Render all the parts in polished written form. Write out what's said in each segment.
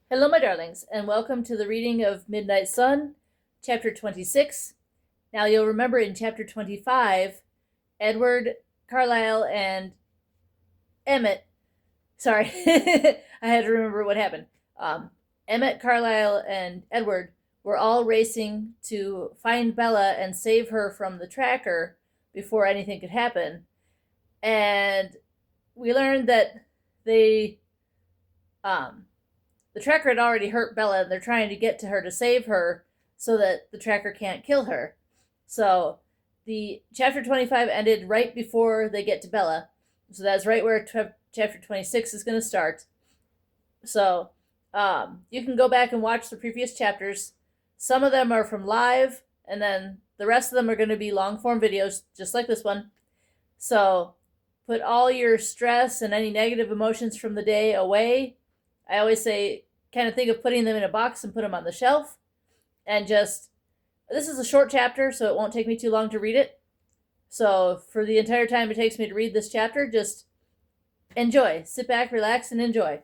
Hello, my darlings, and welcome to the reading of Midnight Sun, chapter 26. Now, you'll remember in chapter 25, Edward, Carlisle, and Emmett. Sorry, I had to remember what happened. Emmett, Carlisle, and Edward were all racing to find Bella and save her from the tracker before anything could happen. And we learned that they the tracker had already hurt Bella, and they're trying to get to her to save her so that the tracker can't kill her. So the chapter 25 ended right before they get to Bella. So that's right where chapter 26 is going to start. So you can go back and watch the previous chapters. Some of them are from live, and then the rest of them are going to be long form videos, just like this one. So put all your stress and any negative emotions from the day away. I always say, kind of think of putting them in a box and put them on the shelf. And this is a short chapter, so it won't take me too long to read it. So for the entire time it takes me to read this chapter, just enjoy. Sit back, relax, and enjoy.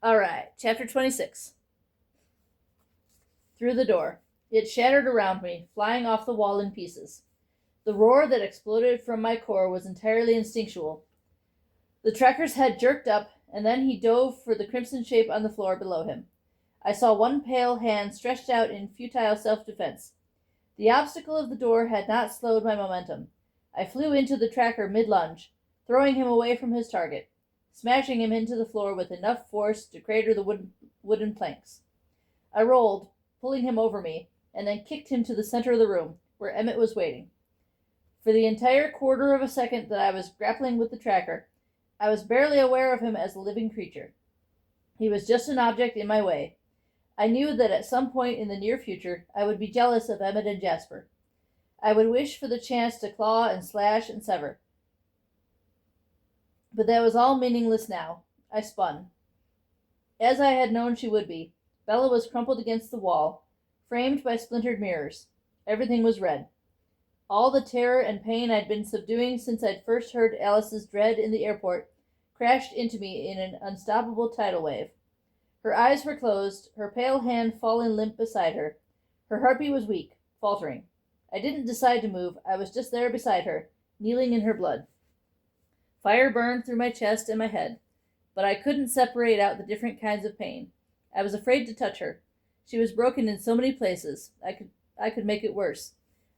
All right, chapter 26. Through the door. It shattered around me, flying off the wall in pieces. The roar that exploded from my core was entirely instinctual. The tracker's head jerked up, and then he dove for the crimson shape on the floor below him. I saw one pale hand stretched out in futile self-defense. The obstacle of the door had not slowed my momentum. I flew into the tracker mid-lunge, throwing him away from his target, smashing him into the floor with enough force to crater the wooden planks. I rolled, pulling him over me, and then kicked him to the center of the room, where Emmett was waiting. For the entire quarter of a second that I was grappling with the tracker, I was barely aware of him as a living creature. He was just an object in my way. I knew that at some point in the near future I would be jealous of Emmett and Jasper. I would wish for the chance to claw and slash and sever. But that was all meaningless now. I spun. As I had known she would be, Bella was crumpled against the wall, framed by splintered mirrors. Everything was red. All the terror and pain I'd been subduing since I'd first heard Alice's dread in the airport crashed into me in an unstoppable tidal wave. Her eyes were closed, her pale hand fallen limp beside her. Her heartbeat was weak, faltering. I didn't decide to move. I was just there beside her, kneeling in her blood. Fire burned through my chest and my head, but I couldn't separate out the different kinds of pain. I was afraid to touch her. She was broken in so many places. I could make it worse.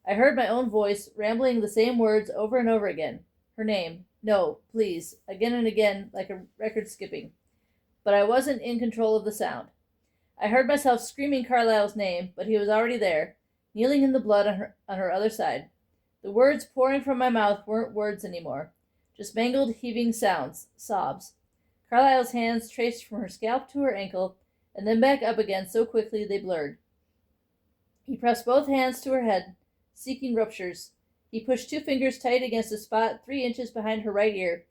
I heard my own voice, rambling the same words over and over again. Her name. No, please. Again and again, like a record skipping. But I wasn't in control of the sound. I heard myself screaming Carlisle's name, but he was already there, kneeling in the blood on her other side. The words pouring from my mouth weren't words anymore, just mangled, heaving sounds, sobs. Carlisle's hands traced from her scalp to her ankle, and then back up again so quickly they blurred. He pressed both hands to her head, seeking ruptures. He pushed 2 fingers tight against a spot 3 inches behind her right ear.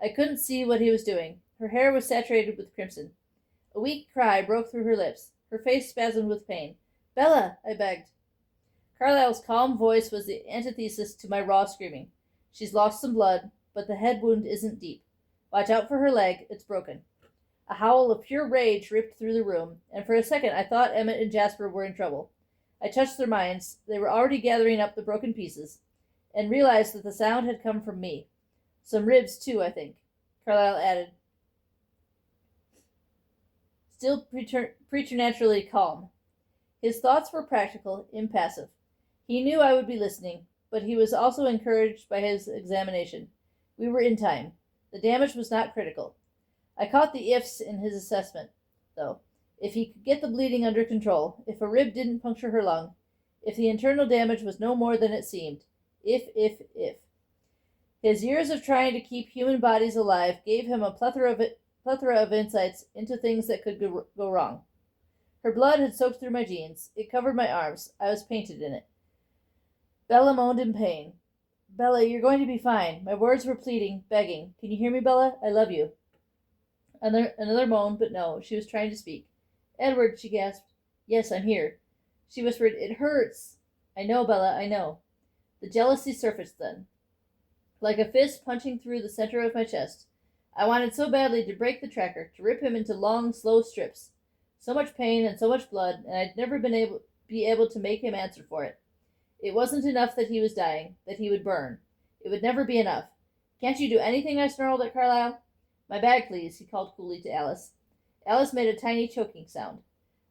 I couldn't see what he was doing. Her hair was saturated with crimson. A weak cry broke through her lips. Her face spasmed with pain. "Bella," I begged. Carlisle's calm voice was the antithesis to my raw screaming. "She's lost some blood, but the head wound isn't deep. Watch out for her leg. It's broken." A howl of pure rage ripped through the room, and for a second I thought Emmett and Jasper were in trouble. I touched their minds. They were already gathering up the broken pieces, and realized that the sound had come from me. Some ribs, too, I think, Carlisle added, still preternaturally calm. His thoughts were practical, impassive. He knew I would be listening, but he was also encouraged by his examination. We were in time. The damage was not critical. I caught the ifs in his assessment, though. If he could get the bleeding under control, if a rib didn't puncture her lung, if the internal damage was no more than it seemed. If. His years of trying to keep human bodies alive gave him a plethora of insights into things that could go wrong. Her blood had soaked through my jeans. It covered my arms. I was painted in it. Bella moaned in pain. "Bella, you're going to be fine." My words were pleading, begging. "Can you hear me, Bella? I love you." Another moan, but no, she was trying to speak. "Edward," she gasped. "Yes, I'm here." She whispered, "It hurts." "I know, Bella, I know." The jealousy surfaced then, like a fist punching through the center of my chest. I wanted so badly to break the tracker, to rip him into long, slow strips. So much pain and so much blood, and I'd never be able to make him answer for it. It wasn't enough that he was dying, that he would burn. It would never be enough. Can't you do anything? I snarled at Carlyle. My bag, please, he called coolly to Alice. Alice made a tiny choking sound.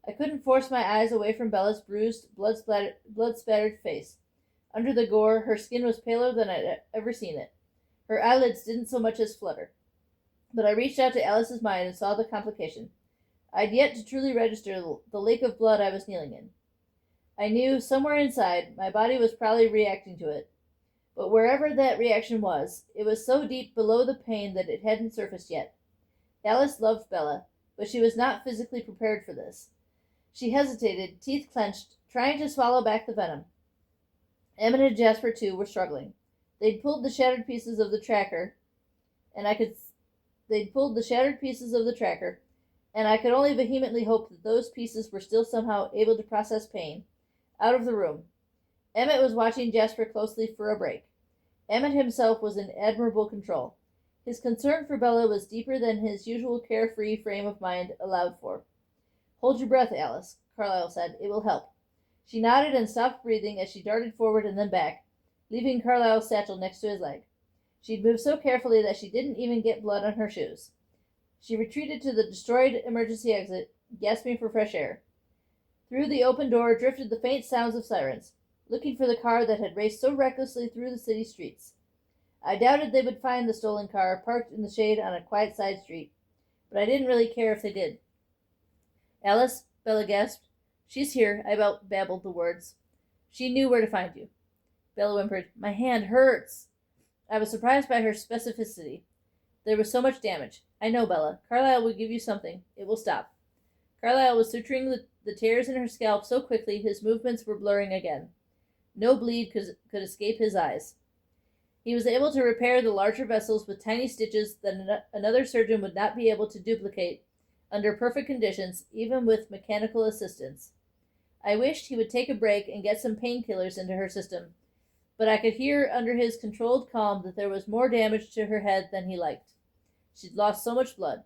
I couldn't force my eyes away from Bella's bruised, blood-spattered face. Under the gore, her skin was paler than I'd ever seen it. Her eyelids didn't so much as flutter. But I reached out to Alice's mind and saw the complication. I'd yet to truly register the lake of blood I was kneeling in. I knew, somewhere inside, my body was probably reacting to it. But wherever that reaction was, it was so deep below the pain that it hadn't surfaced yet. Alice loved Bella, but she was not physically prepared for this. She hesitated, teeth clenched, trying to swallow back the venom. Emmett and Jasper, too, were struggling. They'd pulled the shattered pieces of the tracker, and I could only vehemently hope that those pieces were still somehow able to process pain. Out of the room. Emmett was watching Jasper closely for a break. Emmett himself was in admirable control. His concern for Bella was deeper than his usual carefree frame of mind allowed for. Hold your breath, Alice, Carlyle said. It will help. She nodded and stopped breathing as she darted forward and then back, leaving Carlyle's satchel next to his leg. She'd moved so carefully that she didn't even get blood on her shoes. She retreated to the destroyed emergency exit, gasping for fresh air. Through the open door drifted the faint sounds of sirens, looking for the car that had raced so recklessly through the city streets. I doubted they would find the stolen car parked in the shade on a quiet side street, but I didn't really care if they did. Alice, Bella gasped. She's here, I babbled the words. She knew where to find you. Bella whimpered. My hand hurts. I was surprised by her specificity. There was so much damage. I know, Bella. Carlyle will give you something. It will stop. Carlyle was suturing the tears in her scalp so quickly his movements were blurring again. No bleed could escape his eyes. He was able to repair the larger vessels with tiny stitches that another surgeon would not be able to duplicate under perfect conditions, even with mechanical assistance. I wished he would take a break and get some painkillers into her system, but I could hear under his controlled calm that there was more damage to her head than he liked. She'd lost so much blood.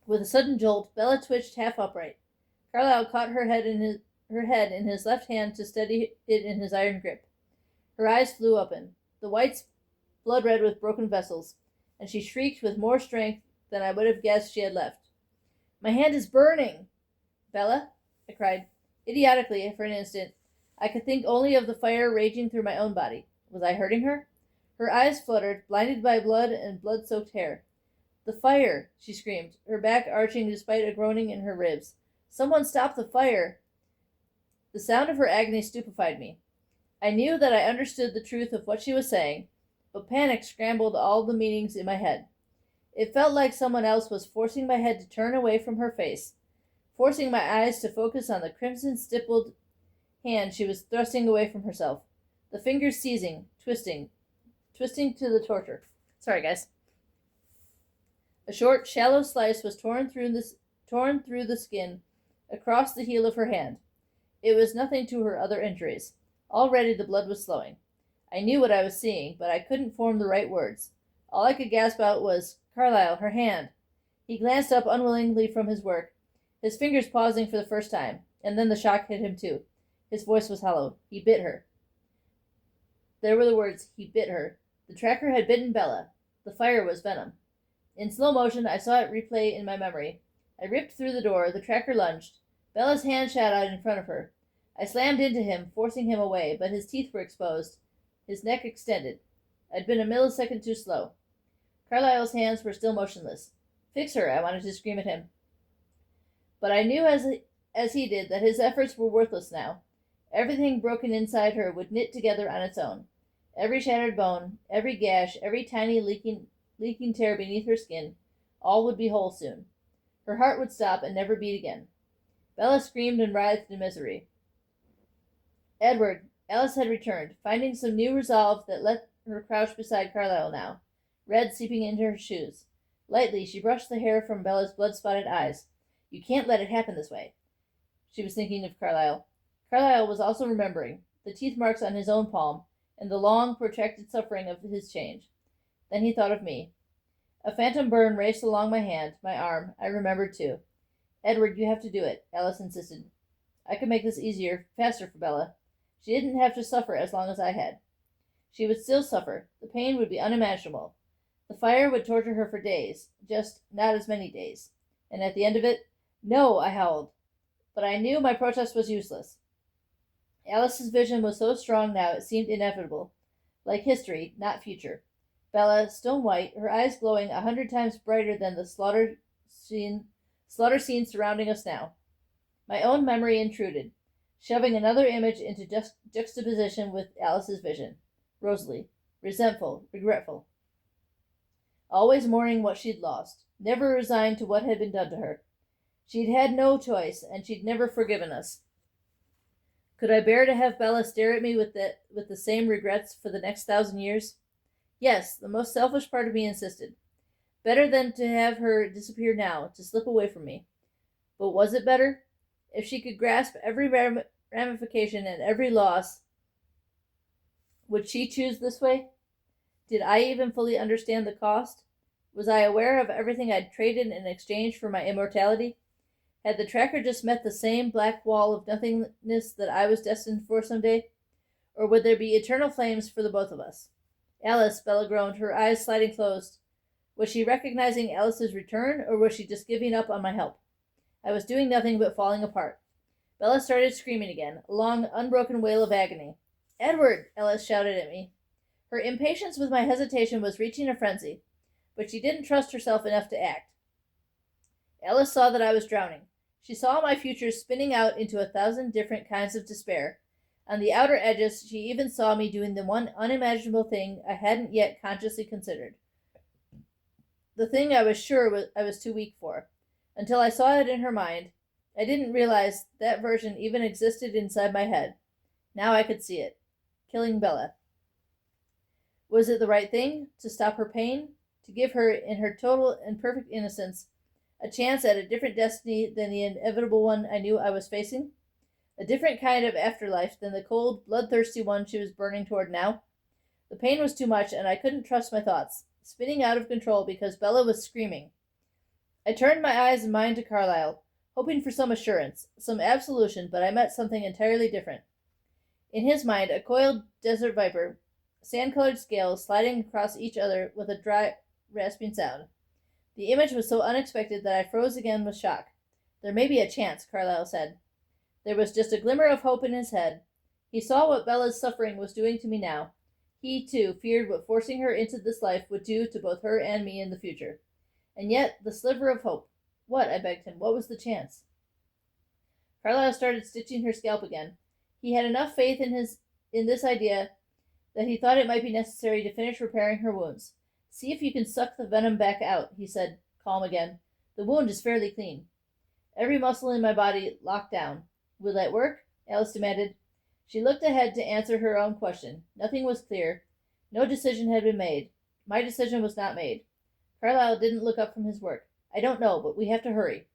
With a sudden jolt, Bella twitched half upright. Carlyle caught her head in his left hand to steady it in his iron grip. Her eyes flew open, the whites blood red with broken vessels, and she shrieked with more strength than I would have guessed she had left. My hand is burning! Bella, I cried. Idiotically, for an instant, I could think only of the fire raging through my own body. Was I hurting her? Her eyes fluttered, blinded by blood and blood-soaked hair. The fire, she screamed, her back arching despite a groaning in her ribs. Someone stop the fire! The sound of her agony stupefied me. I knew that I understood the truth of what she was saying, but panic scrambled all the meanings in my head. It felt like someone else was forcing my head to turn away from her face, forcing my eyes to focus on the crimson-stippled hand she was thrusting away from herself, the fingers seizing, twisting to the torture. Sorry, guys. A short, shallow slice was torn through the skin across the heel of her hand. It was nothing to her other injuries. Already the blood was slowing. I knew what I was seeing, but I couldn't form the right words. All I could gasp out was, Carlyle, her hand. He glanced up unwillingly from his work, his fingers pausing for the first time, and then the shock hit him too. His voice was hollow. He bit her. There were the words, he bit her. The tracker had bitten Bella. The fire was venom. In slow motion, I saw it replay in my memory. I ripped through the door. The tracker lunged. Bella's hand shot out in front of her. I slammed into him, forcing him away, but his teeth were exposed, his neck extended. I'd been a millisecond too slow. Carlyle's hands were still motionless. Fix her, I wanted to scream at him. But I knew as he did that his efforts were worthless now. Everything broken inside her would knit together on its own. Every shattered bone, every gash, every tiny leaking tear beneath her skin, all would be whole soon. Her heart would stop and never beat again. Bella screamed and writhed in misery. Edward, Alice had returned, finding some new resolve that let her crouch beside Carlyle now, red seeping into her shoes. Lightly, she brushed the hair from Bella's blood-spotted eyes. You can't let it happen this way. She was thinking of Carlyle. Carlyle was also remembering the teeth marks on his own palm and the long, protracted suffering of his change. Then he thought of me. A phantom burn raced along my hand, my arm. I remembered too. Edward, you have to do it, Alice insisted. I could make this easier, faster for Bella. She didn't have to suffer as long as I had. She would still suffer. The pain would be unimaginable. The fire would torture her for days, just not as many days. And at the end of it, no, I howled. But I knew my protest was useless. Alice's vision was so strong now it seemed inevitable, like history, not future. Bella, stone white, her eyes glowing 100 times brighter than the slaughter scene surrounding us now. My own memory intruded, shoving another image into juxtaposition with Alice's vision. Rosalie, resentful, regretful, always mourning what she'd lost, never resigned to what had been done to her. She'd had no choice, and she'd never forgiven us. Could I bear to have Bella stare at me with the same regrets for the next 1,000 years? Yes, the most selfish part of me insisted. Better than to have her disappear now, to slip away from me. But was it better? If she could grasp every ramification and every loss, would she choose this way? Did I even fully understand the cost? Was I aware of everything I'd traded in exchange for my immortality? Had the tracker just met the same black wall of nothingness that I was destined for someday? Or would there be eternal flames for the both of us? Alice, Bella groaned, her eyes sliding closed. Was she recognizing Alice's return, or was she just giving up on my help? I was doing nothing but falling apart. Bella started screaming again, a long, unbroken wail of agony. Edward! Alice shouted at me. Her impatience with my hesitation was reaching a frenzy, but she didn't trust herself enough to act. Alice saw that I was drowning. She saw my future spinning out into 1,000 different kinds of despair. On the outer edges, she even saw me doing the one unimaginable thing I hadn't yet consciously considered. The thing I was sure I was too weak for. Until I saw it in her mind, I didn't realize that version even existed inside my head. Now I could see it. Killing Bella. Was it the right thing? To stop her pain? To give her, in her total and perfect innocence, a chance at a different destiny than the inevitable one I knew I was facing? A different kind of afterlife than the cold, bloodthirsty one she was burning toward now? The pain was too much, and I couldn't trust my thoughts, spinning out of control because Bella was screaming. I turned my eyes and mind to Carlyle, hoping for some assurance, some absolution, but I met something entirely different. In his mind, a coiled desert viper, sand-colored scales sliding across each other with a dry, rasping sound. The image was so unexpected that I froze again with shock. There may be a chance, Carlyle said. There was just a glimmer of hope in his head. He saw what Bella's suffering was doing to me now. He, too, feared what forcing her into this life would do to both her and me in the future. And yet, the sliver of hope. What, I begged him, what was the chance? Carlyle started stitching her scalp again. He had enough faith in this idea that he thought it might be necessary to finish repairing her wounds. See if you can suck the venom back out, he said, calm again. The wound is fairly clean. Every muscle in my body locked down. Will that work? Alice demanded. She looked ahead to answer her own question. Nothing was clear. No decision had been made. My decision was not made. Carlyle didn't look up from his work. I don't know, but we have to hurry.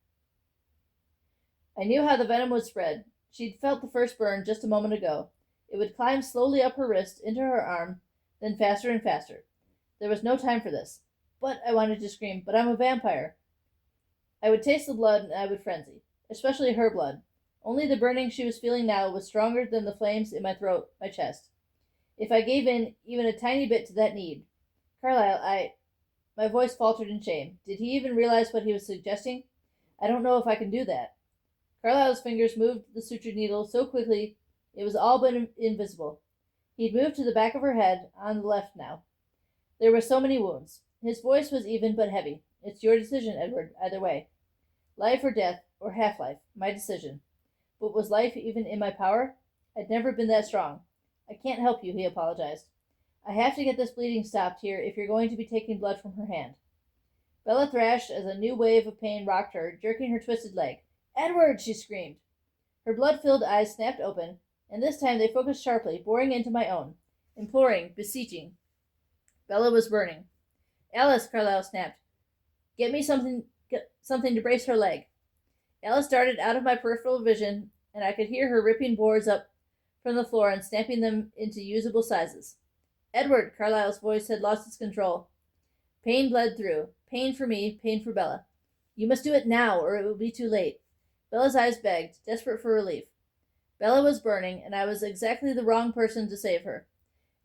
I knew how the venom would spread. She'd felt the first burn just a moment ago. It would climb slowly up her wrist, into her arm, then faster and faster. There was no time for this. But, I wanted to scream, but I'm a vampire. I would taste the blood and I would frenzy, especially her blood. Only the burning she was feeling now was stronger than the flames in my throat, my chest. If I gave in even a tiny bit to that need. Carlyle, My voice faltered in shame. Did he even realize what he was suggesting? I don't know if I can do that. Carlyle's fingers moved the sutured needle so quickly it was all but invisible. He'd moved to the back of her head, on the left now. There were so many wounds. His voice was even but heavy. It's your decision, Edward, either way. Life or death, or half-life, my decision. But was life even in my power? I'd never been that strong. I can't help you, he apologized. I have to get this bleeding stopped here if you're going to be taking blood from her hand. Bella thrashed as a new wave of pain rocked her, jerking her twisted leg. Edward! She screamed. Her blood-filled eyes snapped open, and this time they focused sharply, boring into my own, imploring, beseeching. Bella was burning. Alice, Carlyle snapped. Get me something to brace her leg. Alice darted out of my peripheral vision, and I could hear her ripping boards up from the floor and stamping them into usable sizes. Edward, Carlyle's voice had lost its control. Pain bled through. Pain for me, pain for Bella. You must do it now, or it will be too late. Bella's eyes begged, desperate for relief. Bella was burning, and I was exactly the wrong person to save her.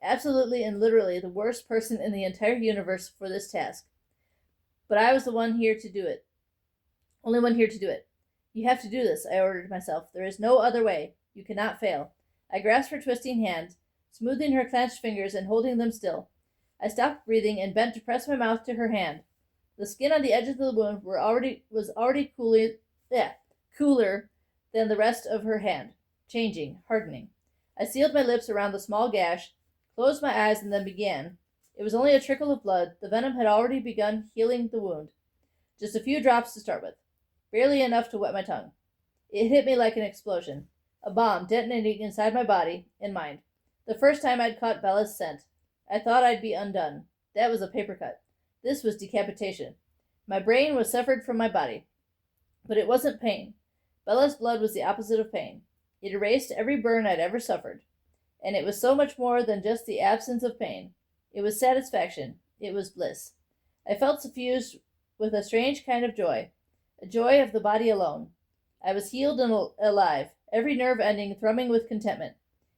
Absolutely and literally the worst person in the entire universe for this task. But I was the one here to do it. Only one here to do it. You have to do this, I ordered myself. There is no other way. You cannot fail. I grasped her twisting hand, smoothing her clenched fingers and holding them still. I stopped breathing and bent to press my mouth to her hand. The skin on the edges of the wound was already cooler than the rest of her hand, changing, hardening. I sealed my lips around the small gash, closed my eyes, and then began. It was only a trickle of blood. The venom had already begun healing the wound. Just a few drops to start with. Barely enough to wet my tongue. It hit me like an explosion. A bomb detonating inside my body and mind. The first time I'd caught Bella's scent. I thought I'd be undone. That was a paper cut. This was decapitation. My brain was severed from my body. But it wasn't pain. Bella's blood was the opposite of pain. It erased every burn I'd ever suffered. And it was so much more than just the absence of pain. It was satisfaction. It was bliss. I felt suffused with a strange kind of joy. A joy of the body alone. I was healed and alive, every nerve ending thrumming with contentment.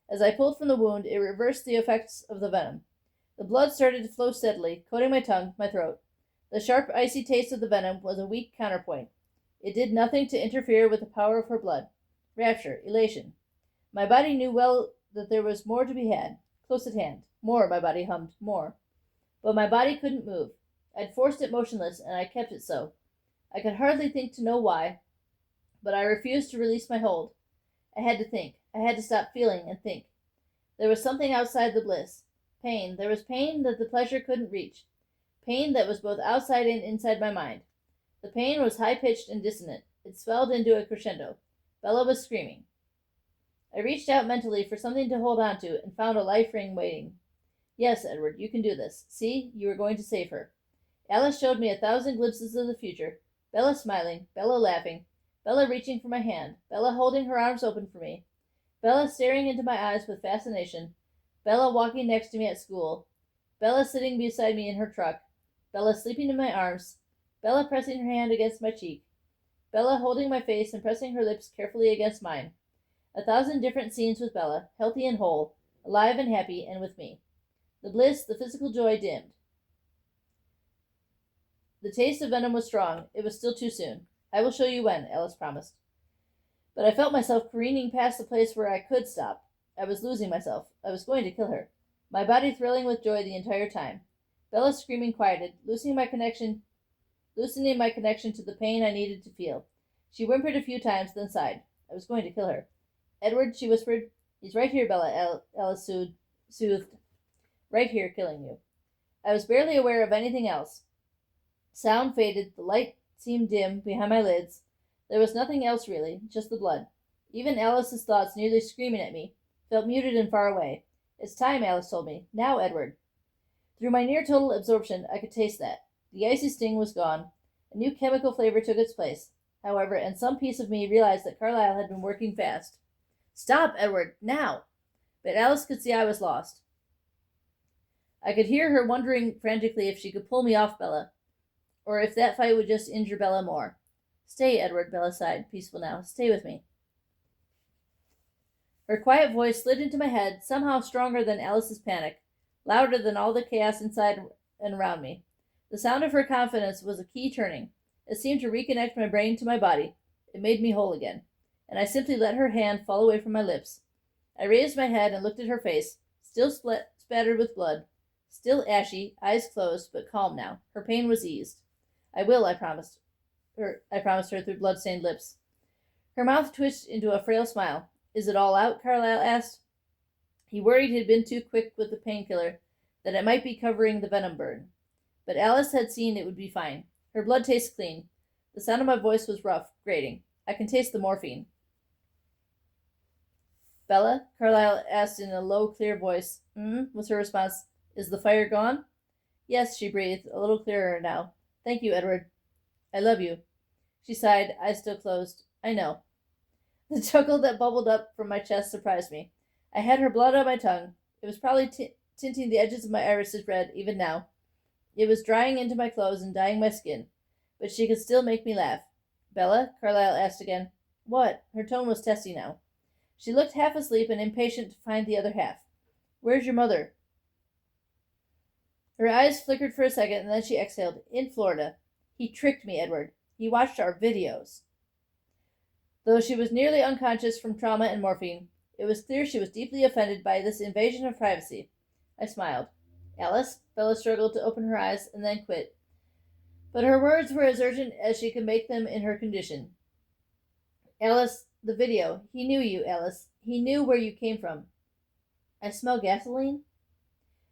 As I pulled from the wound, it reversed the effects of the venom. The blood started to flow steadily, coating my tongue, my throat. The sharp, icy taste of the venom was a weak counterpoint. It did nothing to interfere with the power of her blood. Rapture, elation. My body knew well that there was more to be had, close at hand. More, my body hummed, more. But my body couldn't move. I'd forced it motionless, and I kept it so. I could hardly think to know why, but I refused to release my hold. I had to think. I had to stop feeling and think. There was something outside the bliss. Pain. There was pain that the pleasure couldn't reach. Pain that was both outside and inside my mind. The pain was high-pitched and dissonant. It swelled into a crescendo. Bella was screaming. I reached out mentally for something to hold on to and found a life ring waiting. Yes, Edward, you can do this. See, you are going to save her. Alice showed me 1,000 glimpses of the future. Bella smiling, Bella laughing, Bella reaching for my hand, Bella holding her arms open for me, Bella staring into my eyes with fascination, Bella walking next to me at school, Bella sitting beside me in her truck, Bella sleeping in my arms, Bella pressing her hand against my cheek, Bella holding my face and pressing her lips carefully against mine. 1,000 different scenes with Bella, healthy and whole, alive and happy, and with me. The bliss, the physical joy dimmed. The taste of venom was strong. It was still too soon. I will show you when, Alice promised. But I felt myself careening past the place where I could stop. I was losing myself. I was going to kill her. My body thrilling with joy the entire time. Bella's screaming quieted, loosening my connection to the pain I needed to feel. She whimpered a few times, then sighed. I was going to kill her. Edward, she whispered. He's right here, Bella, Alice soothed. Right here, killing you. I was barely aware of anything else. Sound faded, the light seemed dim behind my lids. There was nothing else really, just the blood. Even Alice's thoughts, nearly screaming at me, felt muted and far away. It's time, Alice told me. Now, Edward. Through my near-total absorption, I could taste that. The icy sting was gone. A new chemical flavor took its place, however, and some piece of me realized that Carlyle had been working fast. Stop, Edward, now! But Alice could see I was lost. I could hear her wondering frantically if she could pull me off Bella, or if that fight would just injure Bella more. Stay, Edward, Bella sighed, peaceful now. Stay with me. Her quiet voice slid into my head, somehow stronger than Alice's panic, louder than all the chaos inside and around me. The sound of her confidence was a key turning. It seemed to reconnect my brain to my body. It made me whole again. And I simply let her hand fall away from my lips. I raised my head and looked at her face, still spattered with blood, still ashy, eyes closed, but calm now. Her pain was eased. I will, I promised her through blood-stained lips. Her mouth twitched into a frail smile. Is it all out? Carlyle asked. He worried he'd been too quick with the painkiller, that it might be covering the venom burn. But Alice had seen it would be fine. Her blood tastes clean. The sound of my voice was rough, grating. I can taste the morphine. Bella? Carlyle asked in a low, clear voice. Was her response. Is the fire gone? Yes, she breathed, a little clearer now. Thank you, Edward. I love you. She sighed, eyes still closed. I know. The chuckle that bubbled up from my chest surprised me. I had her blood on my tongue. It was probably tinting the edges of my irises red, even now. It was drying into my clothes and dyeing my skin, but she could still make me laugh. Bella? Carlyle asked again. What? Her tone was testy now. She looked half asleep and impatient to find the other half. Where's your mother? Her eyes flickered for a second, and then she exhaled. In Florida. He tricked me, Edward. He watched our videos. Though she was nearly unconscious from trauma and morphine, it was clear she was deeply offended by this invasion of privacy. I smiled. Alice? Bella struggled to open her eyes and then quit. But her words were as urgent as she could make them in her condition. Alice, the video. He knew you, Alice. He knew where you came from. I smell gasoline?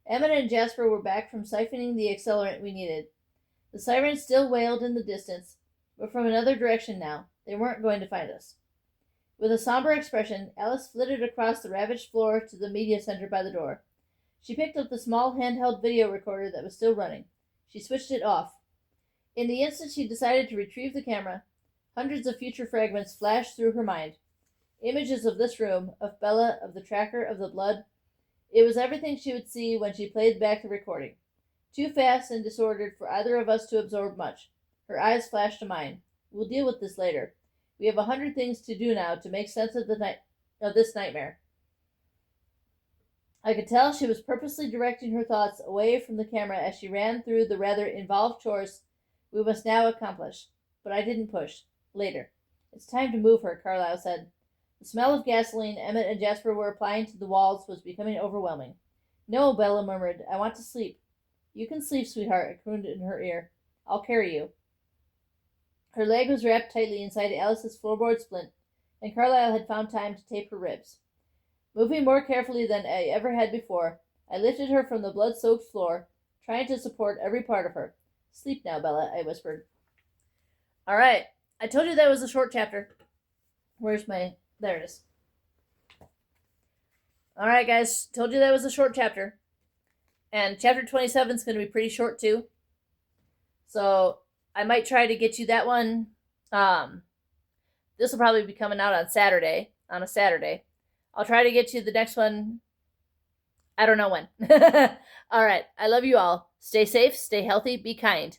Emmett and Jasper were back from siphoning the accelerant we needed. The sirens still wailed in the distance, but from another direction now. They weren't going to find us. With a somber expression, Alice flitted across the ravaged floor to the media center by the door. She picked up the small handheld video recorder that was still running. She switched it off. In the instant she decided to retrieve the camera, hundreds of future fragments flashed through her mind. Images of this room, of Bella, of the tracker, of the blood. It was everything she would see when she played back the recording. Too fast and disordered for either of us to absorb much. Her eyes flashed to mine. We'll deal with this later. We have 100 things to do now to make sense of this nightmare. I could tell she was purposely directing her thoughts away from the camera as she ran through the rather involved chores we must now accomplish. But I didn't push. Later. It's time to move her, Carlyle said. The smell of gasoline Emmett and Jasper were applying to the walls was becoming overwhelming. No, Bella murmured. I want to sleep. You can sleep, sweetheart, I crooned in her ear. I'll carry you. Her leg was wrapped tightly inside Alice's floorboard splint, and Carlyle had found time to tape her ribs. Moving more carefully than I ever had before, I lifted her from the blood-soaked floor, trying to support every part of her. Sleep now, Bella, I whispered. All right. I told you that was a short chapter. Where's my... There it is. All right, guys. Told you that was a short chapter. And chapter 27 is going to be pretty short, too. So I might try to get you that one. This will probably be coming out on a Saturday. I'll try to get you the next one. I don't know when. All right. I love you all. Stay safe, stay healthy, be kind.